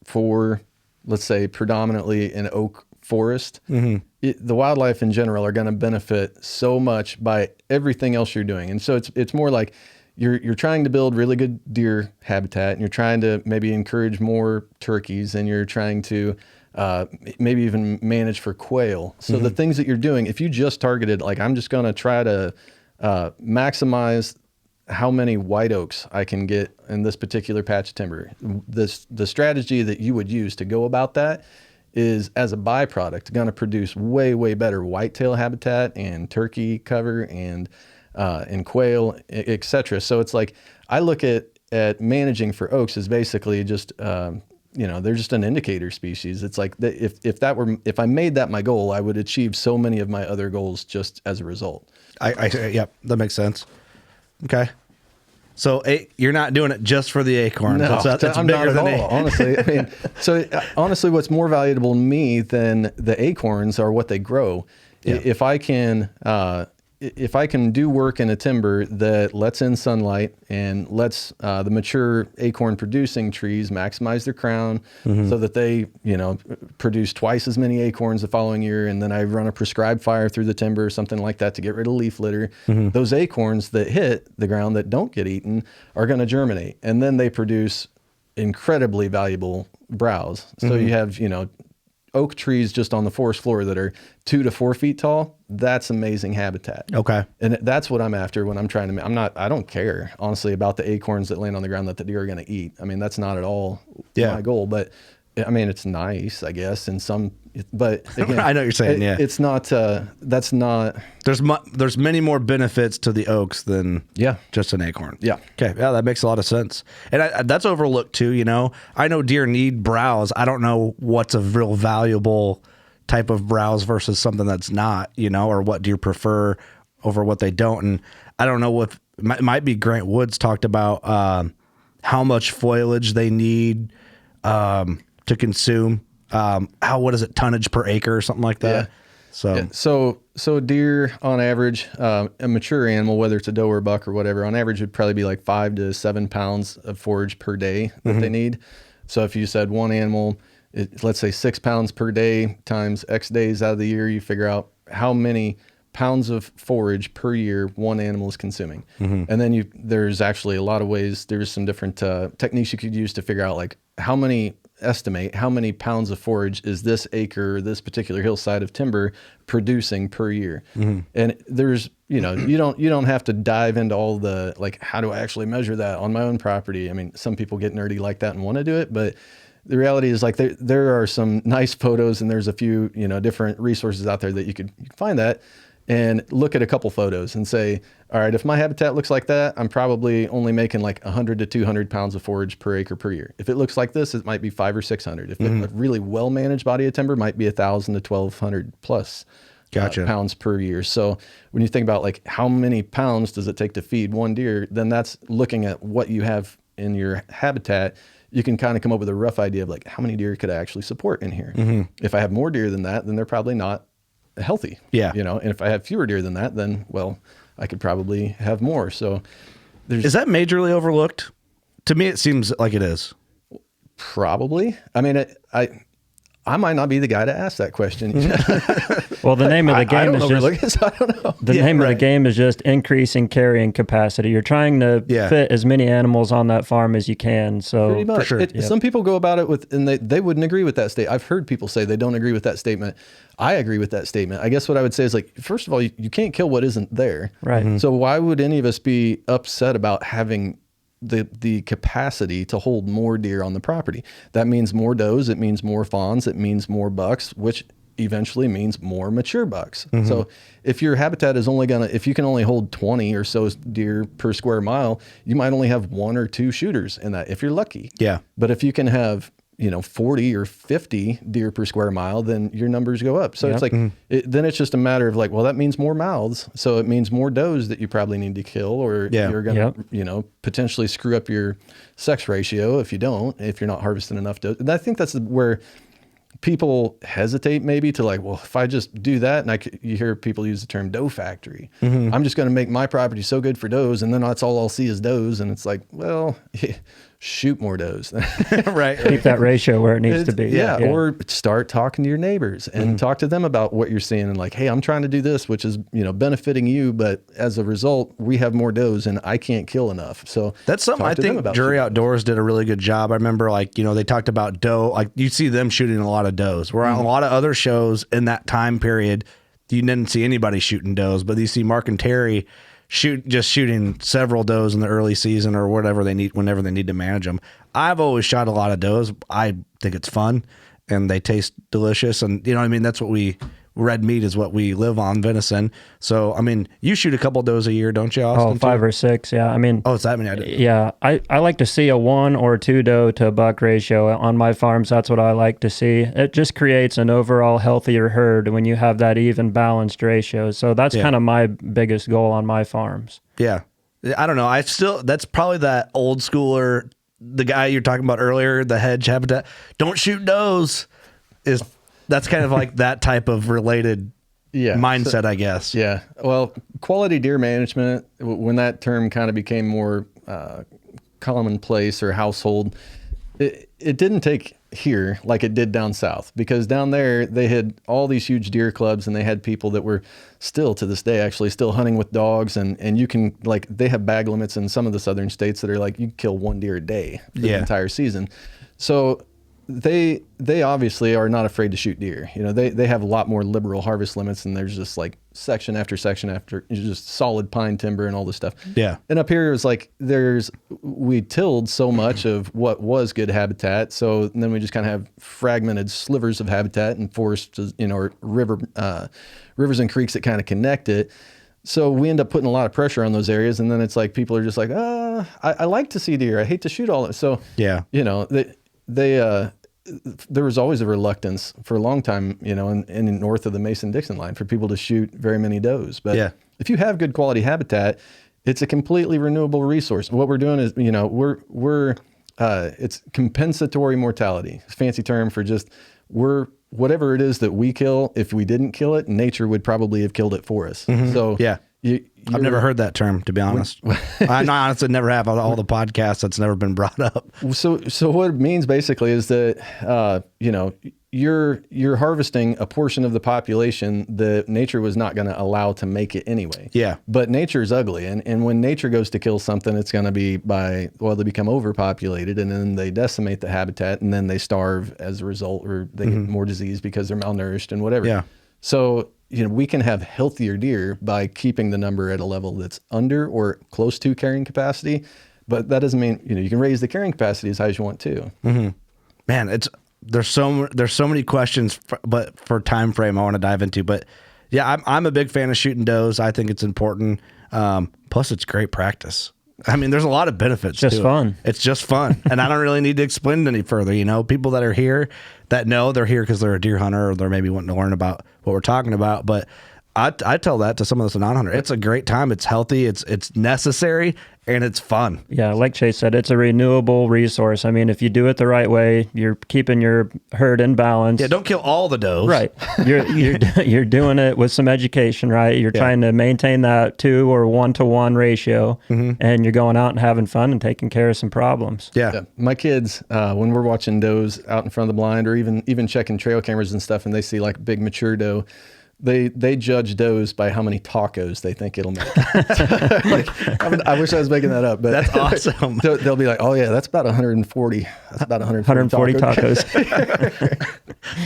for, let's say, predominantly an oak forest, the wildlife in general are going to benefit so much by everything else you're doing. And so it's more like you're trying to build really good deer habitat, and you're trying to maybe encourage more turkeys, and you're trying to maybe even manage for quail. So the things that you're doing, if you just targeted, like, I'm just going to try to maximize how many white oaks I can get in this particular patch of timber, the strategy that you would use to go about that is, as a byproduct, going to produce way, way better whitetail habitat and turkey cover and quail, etc. So it's like, I look at managing for oaks as basically just they're just an indicator species. It's like if I made that my goal, I would achieve so many of my other goals just as a result. Yep, that makes sense. Okay. So you're not doing it just for the acorns. No, that's I'm bigger not than at all, honestly. I mean, so honestly, what's more valuable to me than the acorns are what they grow. Yeah. If I can do work in a timber that lets in sunlight and lets the mature acorn producing trees maximize their crown so that they, produce twice as many acorns the following year. And then I run a prescribed fire through the timber or something like that to get rid of leaf litter. Those acorns that hit the ground that don't get eaten are going to germinate. And then they produce incredibly valuable browse. So you have, oak trees just on the forest floor that are 2 to 4 feet tall. That's amazing habitat. Okay. And that's what I'm after when I'm trying to, I don't care honestly about the acorns that land on the ground that the deer are going to eat. I mean, that's not at all my goal, but I mean, it's nice, I guess, in some, but again, I know what you're saying. It's not, that's not, there's many more benefits to the oaks than just an acorn. Yeah. Okay. Yeah. That makes a lot of sense. And that's overlooked too. I know deer need browse. I don't know what's a real valuable type of browse versus something that's not, or what deer prefer over what they don't. And I don't know what might be Grant Woods talked about, how much foliage they need, to consume. What is it, tonnage per acre or something like that? So deer on average, a mature animal, whether it's a doe or a buck or whatever, on average would probably be like 5 to 7 pounds of forage per day that they need. So if you said one animal, let's say 6 pounds per day times X days out of the year, you figure out how many pounds of forage per year one animal is consuming. And then there's actually a lot of ways, there's some different techniques you could use to figure out like estimate how many pounds of forage is this acre, this particular hillside of timber producing per year. And there's, you don't have to dive into all the, like, how do I actually measure that on my own property? I mean, some people get nerdy like that and want to do it, but the reality is like there are some nice photos and there's a few, different resources out there that you can find that and look at a couple photos and say, all right, if my habitat looks like that, I'm probably only making like 100 to 200 pounds of forage per acre per year. If it looks like this, it might be 500 or 600. If a really well-managed body of timber might be 1,000 to 1,200 plus pounds per year. So when you think about like how many pounds does it take to feed one deer, then that's looking at what you have in your habitat. You can kind of come up with a rough idea of like how many deer could I actually support in here. If I have more deer than that, then they're probably not healthy. And if I have fewer deer than that, then I could probably have more. So is that majorly overlooked? To me, it seems like it is. Probably. I mean, I might not be the guy to ask that question. Well, the name of the game is just, I don't know. The name of the game is just increasing carrying capacity. You're trying to fit as many animals on that farm as you can. So pretty much. For sure. Some people go about it and they wouldn't agree with that statement. I've heard people say they don't agree with that statement. I agree with that statement. I guess what I would say is like, first of all, you can't kill what isn't there. Right. So why would any of us be upset about having the capacity to hold more deer on the property? That means more does, it means more fawns, it means more bucks, which eventually means more mature bucks. So if your habitat is if you can only hold 20 or so deer per square mile, you might only have 1 or 2 shooters in that if you're lucky. Yeah. But if you can have 40 or 50 deer per square mile, then your numbers go up. So it's like, then it's just a matter of like, well, that means more mouths. So it means more does that you probably need to kill, or you're going to, potentially screw up your sex ratio if you're not harvesting enough does. And I think that's where people hesitate maybe to like, well, if I just do that, and you hear people use the term doe factory, I'm just going to make my property so good for does, and then that's all I'll see is does. And it's like, well, shoot more does. Right. Keep that ratio where it needs to be. Yeah. Or start talking to your neighbors and talk to them about what you're seeing and like, hey, I'm trying to do this, which is, benefiting you. But as a result, we have more does and I can't kill enough. So that's something I think Jury Outdoors did a really good job. I remember like, they talked about doe, like you see them shooting a lot of does. Where on a lot of other shows in that time period, you didn't see anybody shooting does, but you see Mark and Terry shooting several does in the early season or whatever they need, whenever they need to manage them. I've always shot a lot of does. I think it's fun and they taste delicious. And you know what I mean? That's what we red meat is what we live on, venison. So, I mean, you shoot a couple of does a year, don't you, Austin? Oh, 5 or 6. Yeah. I mean, it's that many. I didn't. Yeah. I like to see a 1 or 2 doe to buck ratio on my farms. That's what I like to see. It just creates an overall healthier herd when you have that even balanced ratio. So that's kind of my biggest goal on my farms. Yeah. I don't know. That's probably that old schooler, the guy you're talking about earlier, the hedge habitat. Don't shoot does. That's kind of like that type of related mindset, I guess. Yeah. Well, quality deer management, when that term kind of became more commonplace or household, it didn't take here like it did down south, because down there they had all these huge deer clubs, and they had people that were still to this day actually still hunting with dogs, and you can, like, they have bag limits in some of the southern states that are like you kill 1 deer a day for the entire season. So they obviously are not afraid to shoot deer. You know, they have a lot more liberal harvest limits, and there's just like section after section after just solid pine timber and all this stuff. Yeah. And up here it was like we tilled so much of what was good habitat, so then we just kind of have fragmented slivers of habitat and forests, you know, or rivers and creeks that kind of connect it. So we end up putting a lot of pressure on those areas, and then it's like people are just like, I like to see deer. I hate to shoot all of it. So you know, there was always a reluctance for a long time, you know, in north of the Mason-Dixon line for people to shoot very many does. But if you have good quality habitat, it's a completely renewable resource. What we're doing is, you know, it's compensatory mortality. It's a fancy term for just whatever it is that we kill, if we didn't kill it, nature would probably have killed it for us. So I've never heard that term, to be honest. I honestly never have. All the podcasts, that's never been brought up. So what it means basically is that, you know, you're harvesting a portion of the population that nature was not going to allow to make it anyway. Yeah. But nature is ugly. And when nature goes to kill something, it's going to be they become overpopulated, and then they decimate the habitat, and then they starve as a result, or they get more disease because they're malnourished and whatever. Yeah. So, you know, we can have healthier deer by keeping the number at a level that's under or close to carrying capacity. But that doesn't mean, you know, you can raise the carrying capacity as high as you want to. Mm-hmm. Man, there's so many questions, but for time frame I want to dive into. But yeah, I'm a big fan of shooting does. I think it's important. Plus, it's great practice. I mean, there's a lot of benefits. Just fun. It's just fun. And I don't really need to explain it any further. You know, people that are here that know they're here because they're a deer hunter, or they're maybe wanting to learn about what we're talking about. But I tell that to some of those non-hunter. It's a great time. It's healthy. It's necessary, and it's fun. Yeah, like Chase said, it's a renewable resource. I mean, if you do it the right way, you're keeping your herd in balance. Yeah, don't kill all the does. Right. You're doing it with some education, right? You're trying to maintain that 2 or 1-to-1 ratio, and you're going out and having fun and taking care of some problems. Yeah. My kids, when we're watching does out in front of the blind, or even checking trail cameras and stuff, and they see like big mature doe, they judge does by how many tacos they think it'll make. I wish I was making that up, but that's awesome. They'll be like, "Oh yeah, that's about 140. That's about 140 tacos."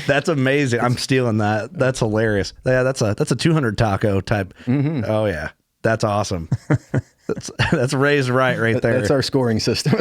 That's amazing. I'm stealing that. That's hilarious. Yeah, that's a 200 taco type. Mm-hmm. Oh yeah, that's awesome. That's raised right there. That's our scoring system.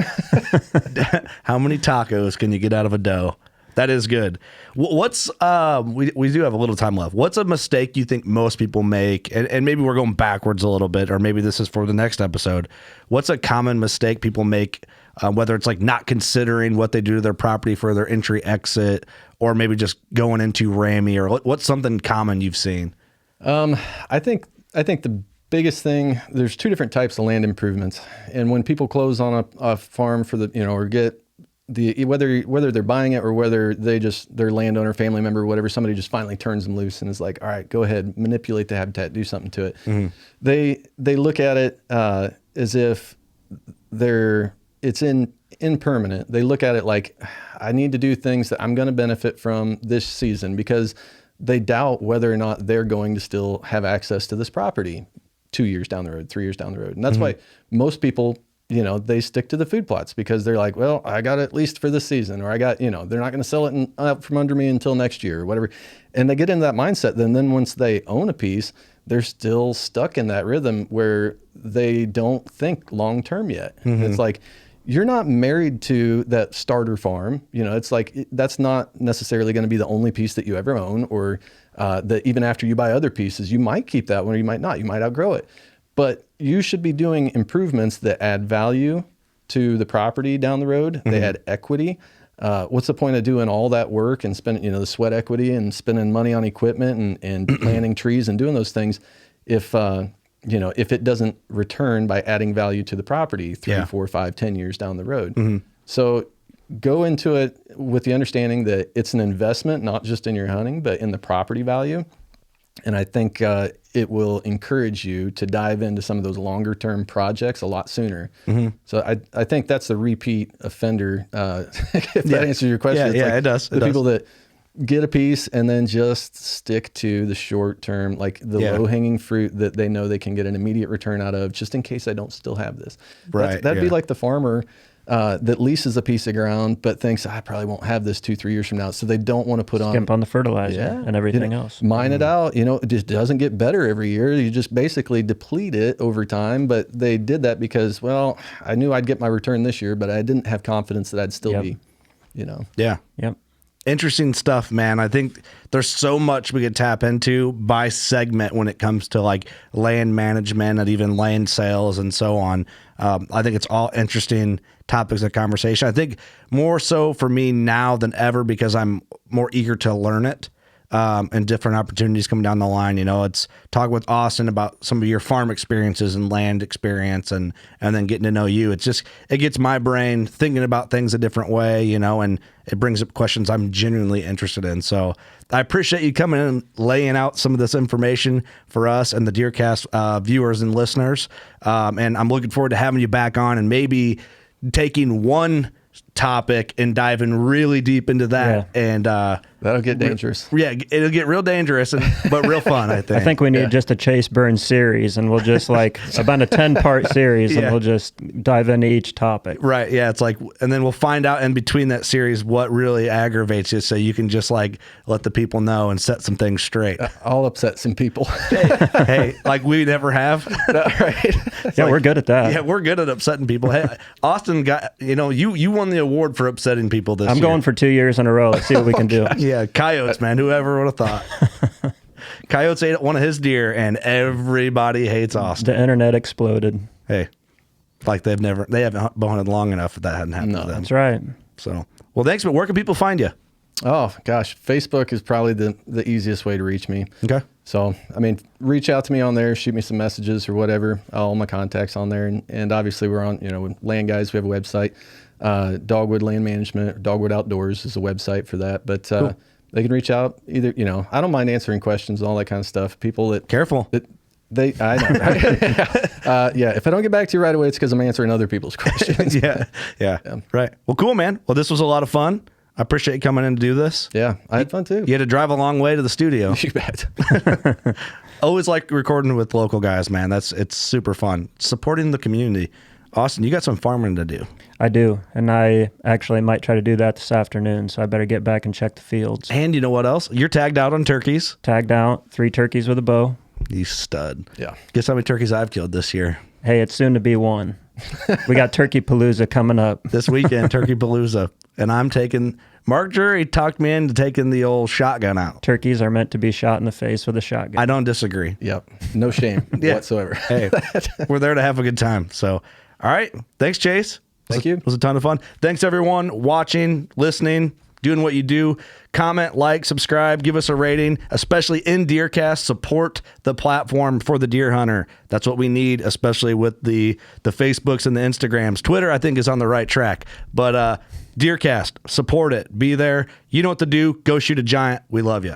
How many tacos can you get out of a doe? That is good. What's we do have a little time left. What's a mistake you think most people make? And maybe we're going backwards a little bit, or maybe this is for the next episode. What's a common mistake people make, whether it's like not considering what they do to their property for their entry exit, or maybe just going into Ramey, or what's something common you've seen? I think the biggest thing, there's 2 different types of land improvements. And when people close on a farm for the, you know, or get whether they're buying it, or whether their landowner, family member, whatever, somebody just finally turns them loose and is like, all right, go ahead, manipulate the habitat, do something to it. Mm-hmm. They look at it as if it's impermanent. They look at it like, I need to do things that I'm going to benefit from this season, because they doubt whether or not they're going to still have access to this property 2 years down the road, 3 years down the road. And that's why most people, you know, they stick to the food plots, because they're like, well, I got it at least for this season, or I got, you know, they're not going to sell it out from under me until next year or whatever. And they get into that mindset. Then once they own a piece, they're still stuck in that rhythm where they don't think long-term yet. Mm-hmm. It's like, you're not married to that starter farm. You know, it's like, that's not necessarily going to be the only piece that you ever own, or that even after you buy other pieces, you might keep that one or you might not. You might outgrow it. But you should be doing improvements that add value to the property down the road. They add equity. What's the point of doing all that work and spending, the sweat equity and spending money on equipment and planting trees and doing those things if it doesn't return by adding value to the property 3, 4, 5, 10 years down the road. So go into it with the understanding that it's an investment, not just in your hunting, but in the property value. And I think it will encourage you to dive into some of those longer term projects a lot sooner. So I think that's the repeat offender, if that answers your question. It does. The people that get a piece and then just stick to the short term, like the low hanging fruit that they know they can get an immediate return out of, just in case I don't still have this. That'd be like the farmer that leases a piece of ground, but thinks I probably won't have this 2-3 years from now. So they don't want to put skimp on the fertilizer and everything else. Mine it out. It just doesn't get better every year. You just basically deplete it over time. But they did that because, well, I knew I'd get my return this year, but I didn't have confidence that I'd still be, Yeah. Yep. Interesting stuff, man. I think there's so much we could tap into by segment when it comes to like land management and even land sales and so on. I think it's all interesting topics of conversation. I think more so for me now than ever because I'm more eager to learn it and different opportunities coming down the line. It's talking with Austin about some of your farm experiences and land experience and then getting to know you. It gets my brain thinking about things a different way, and it brings up questions I'm genuinely interested in. So I appreciate you coming in and laying out some of this information for us and the DeerCast viewers and listeners. And I'm looking forward to having you back on and maybe taking one topic and diving really deep into that. And that'll get dangerous. It'll get real dangerous, but real fun, I think. I think we need just a Chase Burns series, and we'll just about a 10-part series, and we'll just dive into each topic. Right, yeah. It's like, and then we'll find out in between that series what really aggravates you, so you can just let the people know and set some things straight. I'll upset some people. Hey, like we never have. Right? We're good at that. Yeah, we're good at upsetting people. Hey, Austin got, you won the award for upsetting people this year. I'm going for 2 years in a row. Let's see what we can do. Yeah, coyotes, man. Whoever would have thought. Coyotes ate one of his deer, and everybody hates Austin. The internet exploded. Hey, like they haven't bowhunted long enough if that hadn't happened to them. That's right. So, well, thanks, but where can people find you? Oh, gosh. Facebook is probably the easiest way to reach me. Okay. So, reach out to me on there, shoot me some messages or whatever. All my contacts on there. And obviously we're on, with Land Guys, we have a website. Dogwood Land Management, Dogwood Outdoors is a website for that. But cool. They can reach out either, I don't mind answering questions, all that kind of stuff. People that... Careful. I know, right? If I don't get back to you right away, it's because I'm answering other people's questions. Yeah. Right. Well, cool, man. Well, this was a lot of fun. I appreciate you coming in to do this. Yeah, I had fun too. You had to drive a long way to the studio. You bet. Always like recording with local guys, man. It's super fun. Supporting the community. Austin, you got some farming to do. I do, and I actually might try to do that this afternoon, so I better get back and check the fields. And you know what else? You're tagged out on turkeys. Tagged out, 3 turkeys with a bow. You stud. Yeah. Guess how many turkeys I've killed this year? Hey, it's soon to be 1. We got Turkey Palooza coming up. This weekend, Turkey Palooza. And I'm taking... Mark Jury talked me into taking the old shotgun out. Turkeys are meant to be shot in the face with a shotgun. I don't disagree. Yep. No shame whatsoever. Hey, we're there to have a good time. So, all right. Thanks, Chase. Thank you. It was a ton of fun. Thanks, everyone, watching, listening, doing what you do. Comment, like, subscribe, give us a rating, especially in DeerCast. Support the platform for the deer hunter. That's what we need, especially with the Facebooks and the Instagrams. Twitter, I think, is on the right track. But DeerCast, support it. Be there. You know what to do. Go shoot a giant. We love you.